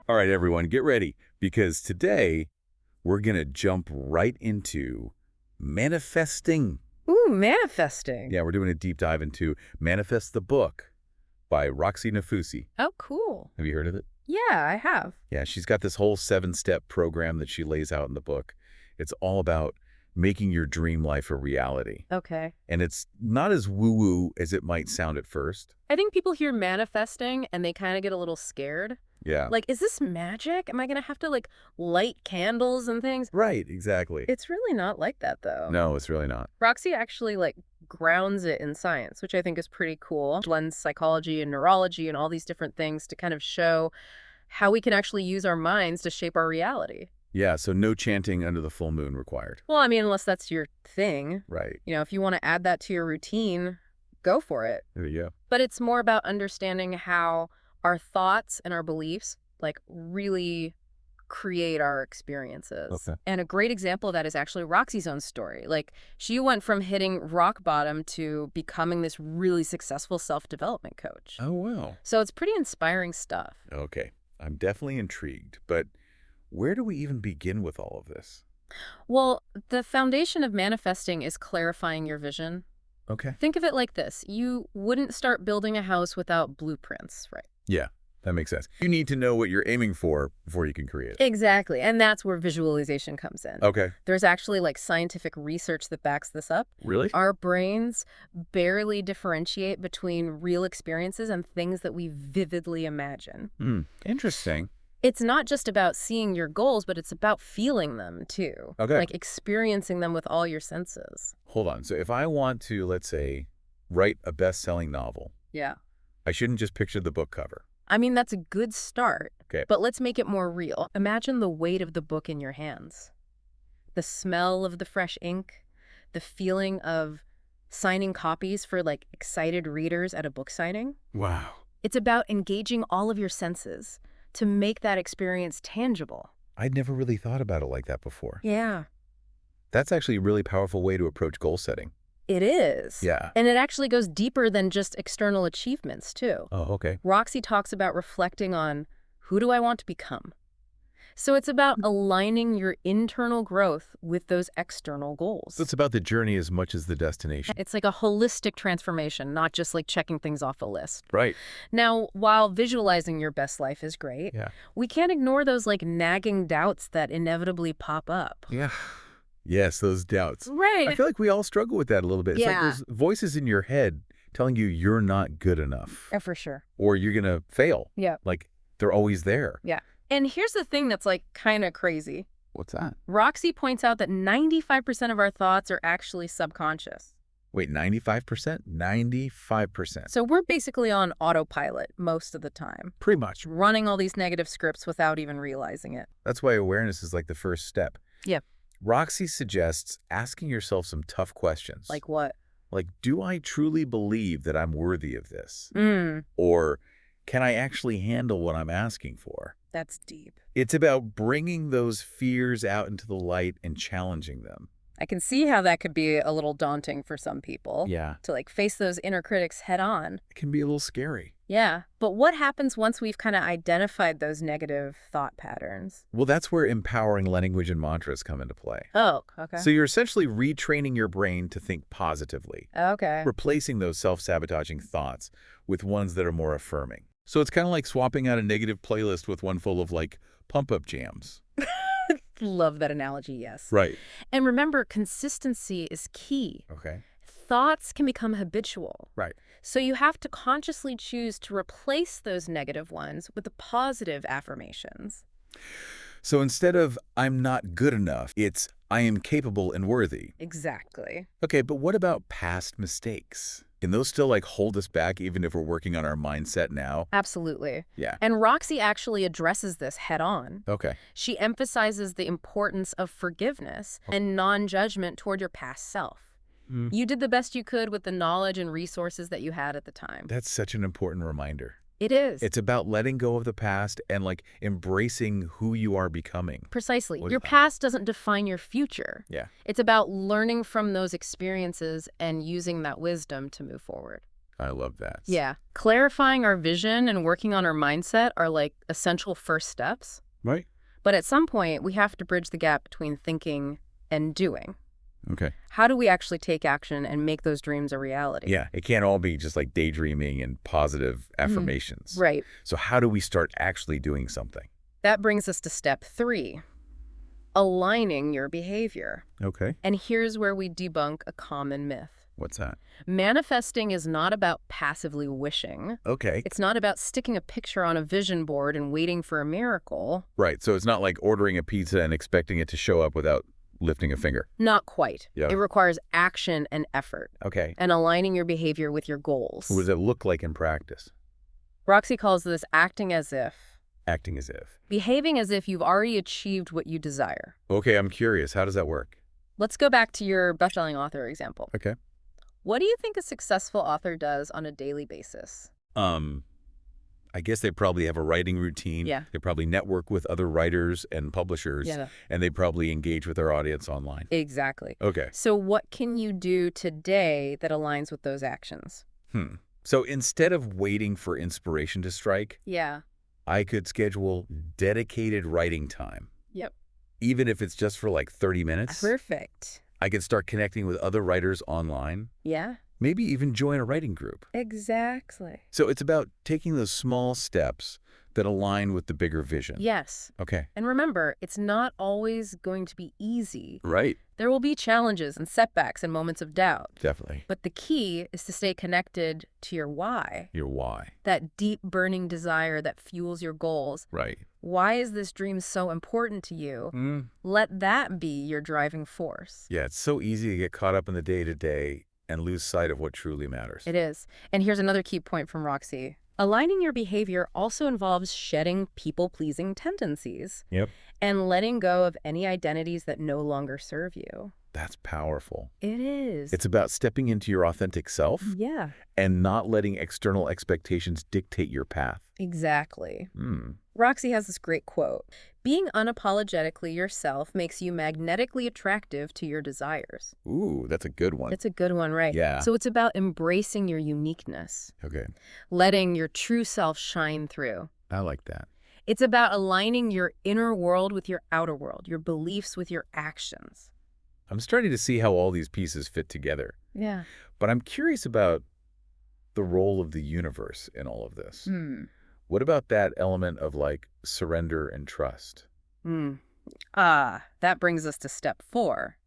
All right, everyone, get ready, because today we're going to jump right into manifesting. Ooh, manifesting. Yeah, we're doing a deep dive into Manifest the Book by Roxie Nafousi. Oh, cool. Have you heard of it? Yeah, I have. Yeah, she's got this whole 7-step program that she lays out in the book. It's all about making your dream life a reality. Okay. And it's not as woo-woo as it might sound at first. I think people hear manifesting and they kind of get a little scared. Yeah. Like, is this magic? Am I going to have to, like, light candles and things? Right, exactly. It's really not like that, though. No, it's really not. Roxy actually, like, grounds it in science, which I think is pretty cool. Blends psychology and neurology and all these different things to kind of show how we can actually use our minds to shape our reality. Yeah, so no chanting under the full moon required. Well, I mean, unless that's your thing. Right. You know, if you want to add that to your routine, go for it. There you go. But it's more about understanding how our thoughts and our beliefs, like, really create our experiences. Okay. And a great example of that is actually Roxy's own story. Like, she went from hitting rock bottom to becoming this really successful self-development coach. Oh, wow. So it's pretty inspiring stuff. Okay. I'm definitely intrigued, but where do we even begin with all of this? Well, the foundation of manifesting is clarifying your vision. Okay. Think of it like this. You wouldn't start building a house without blueprints, right? Yeah, that makes sense. You need to know what you're aiming for before you can create it. Exactly. And that's where visualization comes in. Okay. There's actually, like, scientific research that backs this up. Really? Our brains barely differentiate between real experiences and things that we vividly imagine. Interesting. It's not just about seeing your goals, but it's about feeling them, too. Okay. Like, experiencing them with all your senses. Hold on. So if I want to, let's say, write a best-selling novel, Yeah. I shouldn't just picture the book cover. I mean, that's a good start. Okay. But let's make it more real. Imagine the weight of the book in your hands. The smell of the fresh ink. The feeling of signing copies for, like, excited readers at a book signing. Wow. It's about engaging all of your senses to make that experience tangible. I'd never really thought about it like that before. Yeah, That's actually a really powerful way to approach goal setting. it is. Yeah. And it actually goes deeper than just external achievements, too. Oh, okay. Roxy talks about reflecting on, who do I want to become? So it's about aligning your internal growth with those external goals. So it's about the journey as much as the destination. It's like a holistic transformation, not just like checking things off a list. Right. Now, while visualizing your best life is great, Yeah. we can't ignore those, like, nagging doubts that inevitably pop up. Yeah. Yes, those doubts. Right. I feel like we all struggle with that a little bit. It's Yeah. like those voices in your head telling you you're not good enough Yeah, for sure. or you're going to fail. Yeah. Like, they're always there. Yeah. And here's the thing that's, like, kind of crazy. What's that? Roxy points out that 95% of our thoughts are actually subconscious. Wait, 95%? 95%. So we're basically on autopilot most of the time, Pretty much. running all these negative scripts without even realizing it. That's why awareness is like the first step. Yeah. Roxy suggests asking yourself some tough questions. Like what? Like, do I truly believe that I'm worthy of this? Mm, Or can I actually handle what I'm asking for? that's deep. It's about bringing those fears out into the light and challenging them. I can see how that could be a little daunting for some people. Yeah. To, like, face those inner critics head on. It can be a little scary. Yeah. But what happens once we've kind of identified those negative thought patterns? Well, that's where empowering language and mantras come into play. Oh, okay. So you're essentially retraining your brain to think positively, Okay. replacing those self-sabotaging thoughts with ones that are more affirming. So it's kind of like swapping out a negative playlist with one full of, like, pump-up jams. Love that analogy, yes. Right. And remember, consistency is key. Okay. Thoughts can become habitual. Right. So you have to consciously choose to replace those negative ones with the positive affirmations. So instead of I'm not good enough, it's I am capable and worthy. Exactly. Okay, but what about past mistakes? Can those still, like, hold us back even if we're working on our mindset now? Absolutely. Yeah. And Roxy actually addresses this head on. Okay. She emphasizes the importance of forgiveness and non-judgment toward your past self. You did the best you could with the knowledge and resources that you had at the time. That's such an important reminder. It is. It's about letting go of the past and, like, embracing who you are becoming. Precisely. What- Your past doesn't define your future. Yeah. It's about learning from those experiences and using that wisdom to move forward. I love that. Yeah. Clarifying our vision and working on our mindset are like essential first steps. Right? But at some point, we have to bridge the gap between thinking and doing. Okay. How do we actually take action and make those dreams a reality? Yeah, it can't all be just like daydreaming and positive affirmations. Right. So how do we start actually doing something? That brings us to step 3, aligning your behavior. Okay. And here's where we debunk a common myth. What's that? Manifesting is not about passively wishing. Okay. It's not about sticking a picture on a vision board and waiting for a miracle. Right. So it's not like ordering a pizza and expecting it to show up without lifting a finger. Not quite. Yeah. It requires action and effort Okay. and aligning your behavior with your goals. What does it look like in practice? Roxie calls this acting as if. Acting as if. Behaving as if you've already achieved what you desire. Okay, I'm curious. How does that work? Let's go back to your best-selling author example. Okay. What do you think a successful author does on a daily basis? I guess they probably have a writing routine. Yeah. They probably network with other writers and publishers. Yeah. And they probably engage with their audience online. Exactly. Okay. So what can you do today that aligns with those actions? So instead of waiting for inspiration to strike, Yeah. I could schedule dedicated writing time. Yep. Even if it's just for like 30 minutes. Perfect. I could start connecting with other writers online. Yeah. Maybe even join a writing group. Exactly. So it's about taking those small steps that align with the bigger vision. Yes. Okay. And remember, it's not always going to be easy. Right. There will be challenges and setbacks and moments of doubt. Definitely. But the key is to stay connected to your why. Your why. That deep burning desire that fuels your goals. Right. Why is this dream so important to you? Let that be your driving force. Yeah, it's so easy to get caught up in the day-to-day and lose sight of what truly matters. It is. And here's another key point from Roxie. Aligning your behavior also involves shedding people-pleasing tendencies. Yep. And letting go of any identities that no longer serve you. That's powerful. It is. It's about stepping into your authentic self Yeah. and not letting external expectations dictate your path. Exactly. Roxie has this great quote. Being unapologetically yourself makes you magnetically attractive to your desires. Ooh, that's a good one. It's a good one, right? Yeah. So it's about embracing your uniqueness, Okay. letting your true self shine through. I like that. It's about aligning your inner world with your outer world, your beliefs with your actions. I'm starting to see how all these pieces fit together. Yeah. But I'm curious about the role of the universe in all of this. What about that element of like surrender and trust? That brings us to step 4,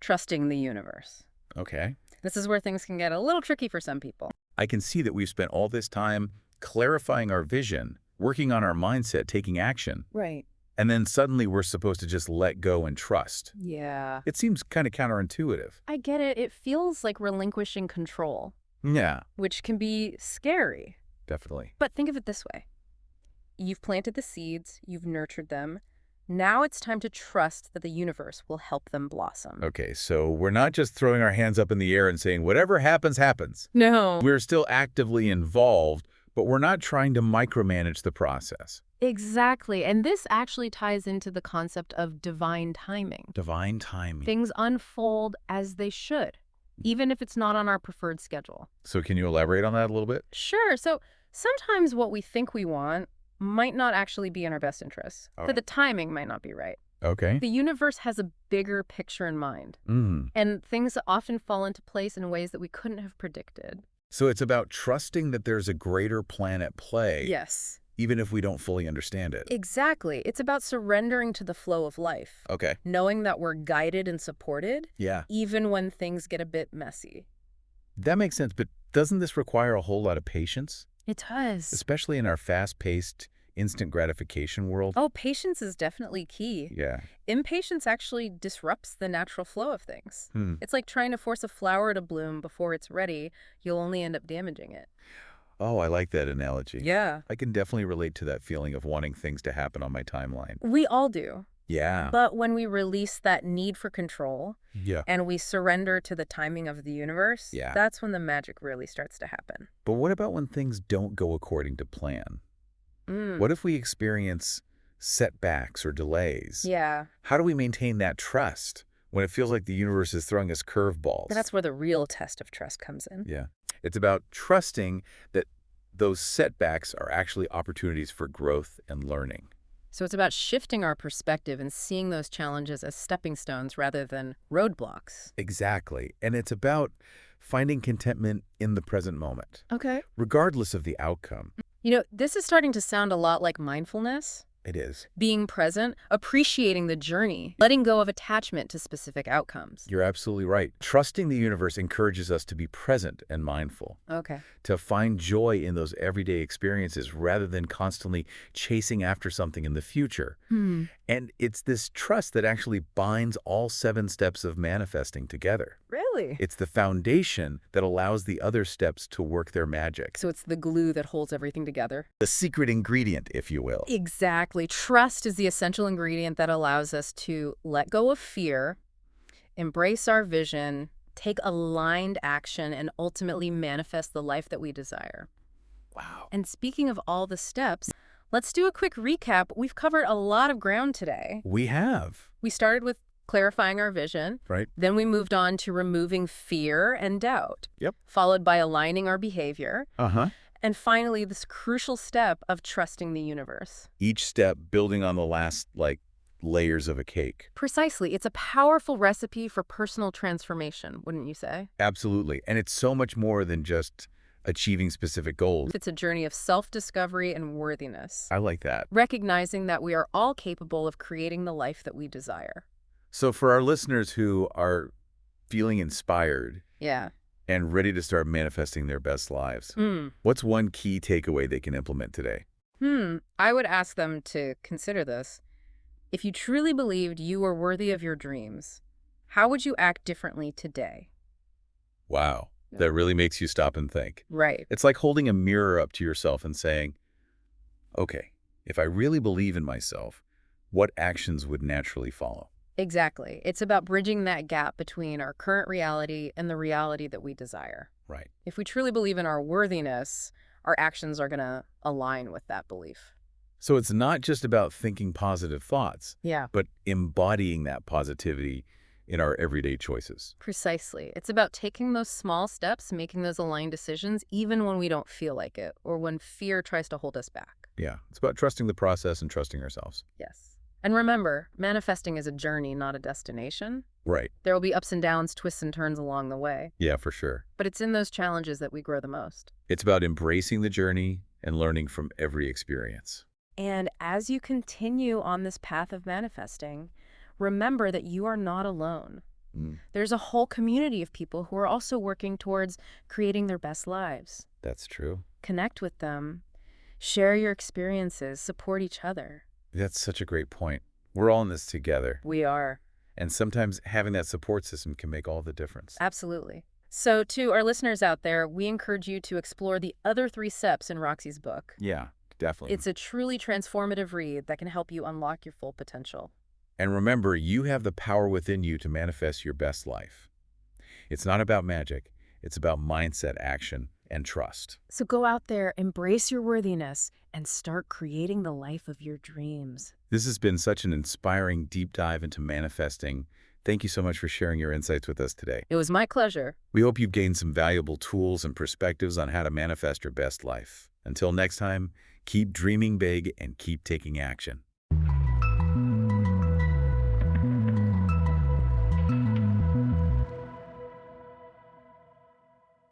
trusting the universe. Okay. This is where things can get a little tricky for some people. I can see that we've spent all this time clarifying our vision, working on our mindset, taking action, Right. and then suddenly we're supposed to just let go and trust. Yeah. It seems kind of counterintuitive. I get it. It feels like relinquishing control, Yeah, which can be scary. definitely. But think of it this way. You've planted the seeds, you've nurtured them. Now it's time to trust that the universe will help them blossom. Okay, so we're not just throwing our hands up in the air and saying, whatever happens, happens. No. We're still actively involved, but we're not trying to micromanage the process. Exactly. And this actually ties into the concept of divine timing. Divine timing. Things unfold as they should, even if it's not on our preferred schedule. So can you elaborate on that a little bit? Sure. So sometimes what we think we want might not actually be in our best interests. All But right. the timing might not be right. Okay. The universe has a bigger picture in mind. And things often fall into place in ways that we couldn't have predicted. So it's about trusting that there's a greater plan at play, Yes. even if we don't fully understand it. Exactly. It's about surrendering to the flow of life. Okay. Knowing that we're guided and supported, Yeah, even when things get a bit messy. that makes sense, but doesn't this require a whole lot of patience? It does. Especially in our fast-paced, instant gratification world? Oh, patience is definitely key. Yeah. Impatience actually disrupts the natural flow of things. It's like trying to force a flower to bloom before it's ready. You'll only end up damaging it. Oh, I like that analogy. Yeah. I can definitely relate to that feeling of wanting things to happen on my timeline. We all do. Yeah. But when we release that need for control Yeah. and we surrender to the timing of the universe, Yeah. that's when the magic really starts to happen. But what about when things don't go according to plan? What if we experience setbacks or delays? Yeah. How do we maintain that trust when it feels like the universe is throwing us curveballs? That's where the real test of trust comes in. Yeah. It's about trusting that those setbacks are actually opportunities for growth and learning. So it's about shifting our perspective and seeing those challenges as stepping stones rather than roadblocks. Exactly. And it's about finding contentment in the present moment, Okay. regardless of the outcome. This is starting to sound a lot like mindfulness. It is. Being present, appreciating the journey, letting go of attachment to specific outcomes. You're absolutely right. Trusting the universe encourages us to be present and mindful, Okay. to find joy in those everyday experiences rather than constantly chasing after something in the future. And it's this trust that actually binds all 7 steps of manifesting together. Really? It's the foundation that allows the other steps to work their magic. So it's the glue that holds everything together. The secret ingredient, if you will. Exactly. Trust is the essential ingredient that allows us to let go of fear, embrace our vision, take aligned action, and ultimately manifest the life that we desire. Wow. And speaking of all the steps, let's do a quick recap. We've covered a lot of ground today. We have. We started with clarifying our vision. Right. Then we moved on to removing fear and doubt. Yep. Followed by aligning our behavior. Uh-huh. And finally, this crucial step of trusting the universe. Each step building on the last, layers of a cake. Precisely. It's a powerful recipe for personal transformation, wouldn't you say? Absolutely. And it's so much more than just achieving specific goals. It's a journey of self-discovery and worthiness. I like that. Recognizing that we are all capable of creating the life that we desire. So for our listeners who are feeling inspired Yeah. and ready to start manifesting their best lives, what's one key takeaway they can implement today? I would ask them to consider this. If you truly believed you were worthy of your dreams, how would you act differently today? Wow. That really makes you stop and think. Right. It's like holding a mirror up to yourself and saying, okay, if I really believe in myself, what actions would naturally follow? Exactly. It's about bridging that gap between our current reality and the reality that we desire. Right. If we truly believe in our worthiness, our actions are going to align with that belief. So it's not just about thinking positive thoughts, Yeah. but embodying that positivity in our everyday choices. Precisely. It's about taking those small steps, making those aligned decisions, even when we don't feel like it or when fear tries to hold us back. Yeah. It's about trusting the process and trusting ourselves. Yes. And remember, manifesting is a journey, not a destination. Right. There will be ups and downs, twists and turns along the way. Yeah, for sure. But it's in those challenges that we grow the most. It's about embracing the journey and learning from every experience. And as you continue on this path of manifesting, remember that you are not alone. There's a whole community of people who are also working towards creating their best lives. That's true. Connect with them, share your experiences, support each other. That's such a great point. We're all in this together. We are. And sometimes having that support system can make all the difference. Absolutely. So to our listeners out there, we encourage you to explore the other 3 steps in Roxie's book. Yeah, definitely. It's a truly transformative read that can help you unlock your full potential. And remember, you have the power within you to manifest your best life. It's not about magic. It's about mindset, action, and trust. So go out there, embrace your worthiness, and start creating the life of your dreams. This has been such an inspiring deep dive into manifesting. Thank you so much for sharing your insights with us today. It was my pleasure. We hope you've gained some valuable tools and perspectives on how to manifest your best life. Until next time, keep dreaming big and keep taking action.